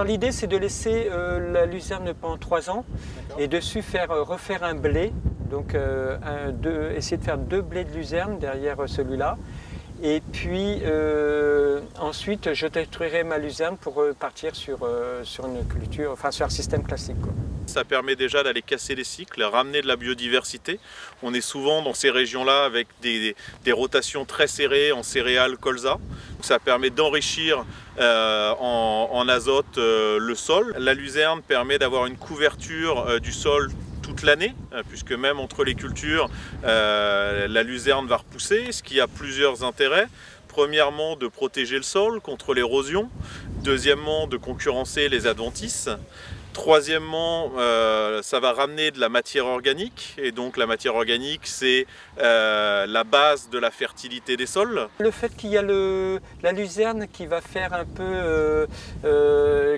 l'idée c'est de laisser la luzerne pendant 3 ans et dessus refaire un blé. Donc essayer de faire 2 blés de luzerne derrière celui-là. Et puis ensuite je détruirai ma luzerne pour partir sur une culture, enfin sur un système classique, quoi. Ça permet déjà d'aller casser les cycles, ramener de la biodiversité. On est souvent dans ces régions-là avec des rotations très serrées en céréales colza. Ça permet d'enrichir en azote le sol. La luzerne permet d'avoir une couverture du sol toute l'année, puisque même entre les cultures, la luzerne va repousser, ce qui a plusieurs intérêts. Premièrement, de protéger le sol contre l'érosion. Deuxièmement, de concurrencer les adventices. Troisièmement, ça va ramener de la matière organique, et donc la matière organique c'est la base de la fertilité des sols. Le fait qu'il y a la luzerne qui va faire un peu,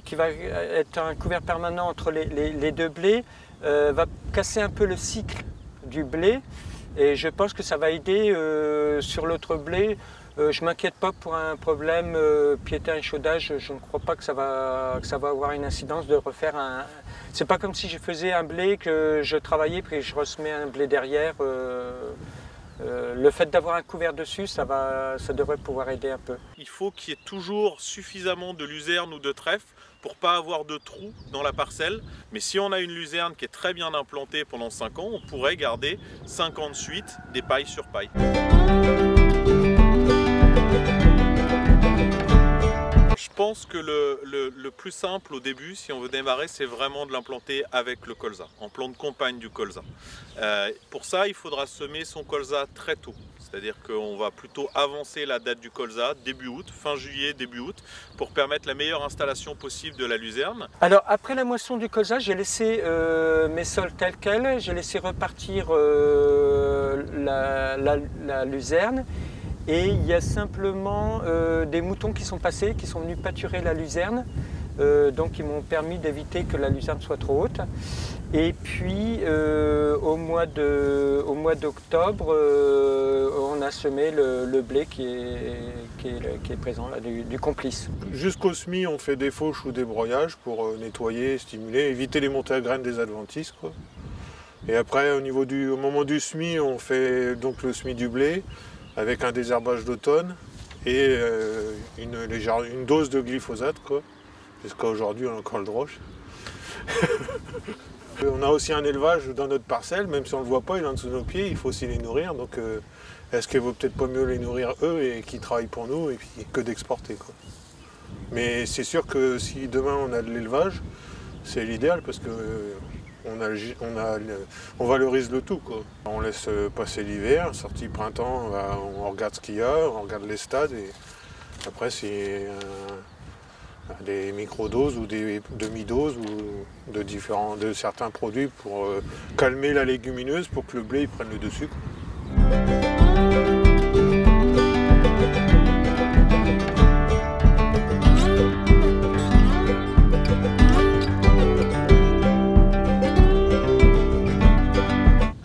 qui va être un couvert permanent entre les 2 blés, va casser un peu le cycle du blé, et je pense que ça va aider sur l'autre blé. Je ne m'inquiète pas pour un problème piétin et chaudage, je ne crois pas que ça va avoir une incidence de refaire un... C'est pas comme si je faisais un blé, que je travaillais puis je ressemais un blé derrière. Le fait d'avoir un couvert dessus, ça devrait pouvoir aider un peu. Il faut qu'il y ait toujours suffisamment de luzerne ou de trèfle pour ne pas avoir de trous dans la parcelle. Mais si on a une luzerne qui est très bien implantée pendant 5 ans, on pourrait garder 5 ans de suite des pailles sur paille. Je pense que le plus simple au début, si on veut démarrer, c'est vraiment de l'implanter avec le colza, en plan de campagne du colza. Pour ça, il faudra semer son colza très tôt. C'est-à-dire qu'on va plutôt avancer la date du colza, début août, fin juillet, début août, pour permettre la meilleure installation possible de la luzerne. Alors après la moisson du colza, j'ai laissé mes sols tels quels, j'ai laissé repartir la luzerne. Et il y a simplement des moutons qui sont passés, qui sont venus pâturer la luzerne. Donc ils m'ont permis d'éviter que la luzerne soit trop haute. Et puis au mois d'octobre, on a semé le blé qui est présent là, du complice. Jusqu'au semis, on fait des fauches ou des broyages pour nettoyer, stimuler, éviter les montées à graines des adventices, quoi. Et après, au moment du semis, on fait donc le semis du blé, avec un désherbage d'automne et une dose de glyphosate, quoi. Jusqu'à aujourd'hui, on a encore le droche. On a aussi un élevage dans notre parcelle, même si on ne le voit pas, il est en dessous de nos pieds, il faut aussi les nourrir. Donc est-ce qu'il vaut peut-être pas mieux les nourrir eux et qu'ils travaillent pour nous et puis, que d'exporter, quoi. Mais c'est sûr que si demain on a de l'élevage, c'est l'idéal parce que on valorise le tout, quoi. On laisse passer l'hiver, sortie printemps, on regarde ce qu'il y a, on regarde les stades et après c'est des micro-doses ou des demi-doses ou de certains produits pour calmer la légumineuse pour que le blé il prenne le dessus, quoi.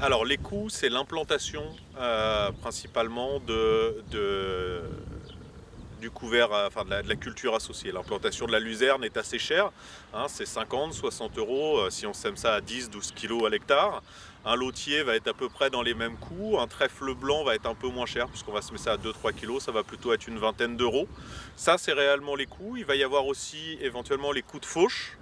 Alors les coûts, c'est l'implantation principalement du couvert, enfin de la culture associée. L'implantation de la luzerne est assez chère, hein, c'est 50-60 € si on sème ça à 10-12 kg à l'hectare. Un lotier va être à peu près dans les mêmes coûts, un trèfle blanc va être un peu moins cher puisqu'on va semer ça à 2-3 kg, ça va plutôt être une vingtaine d'euros. Ça c'est réellement les coûts. Il va y avoir aussi éventuellement les coûts de fauche,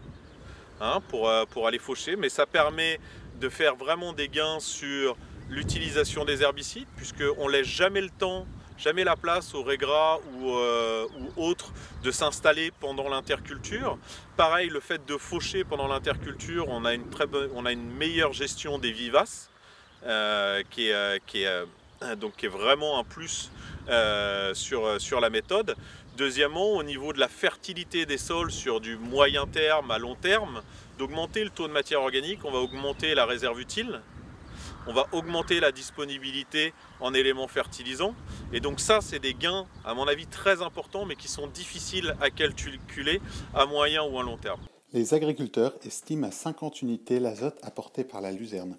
hein, pour aller faucher, mais ça permet de faire vraiment des gains sur l'utilisation des herbicides puisqu'on ne laisse jamais le temps, jamais la place aux raigrats ou autres de s'installer pendant l'interculture. Pareil, le fait de faucher pendant l'interculture, on a une meilleure gestion des vivaces qui est vraiment un plus sur la méthode. Deuxièmement, au niveau de la fertilité des sols sur du moyen terme à long terme, d'augmenter le taux de matière organique, on va augmenter la réserve utile, on va augmenter la disponibilité en éléments fertilisants. Et donc ça, c'est des gains, à mon avis, très importants, mais qui sont difficiles à calculer à moyen ou à long terme. Les agriculteurs estiment à 50 unités l'azote apporté par la luzerne.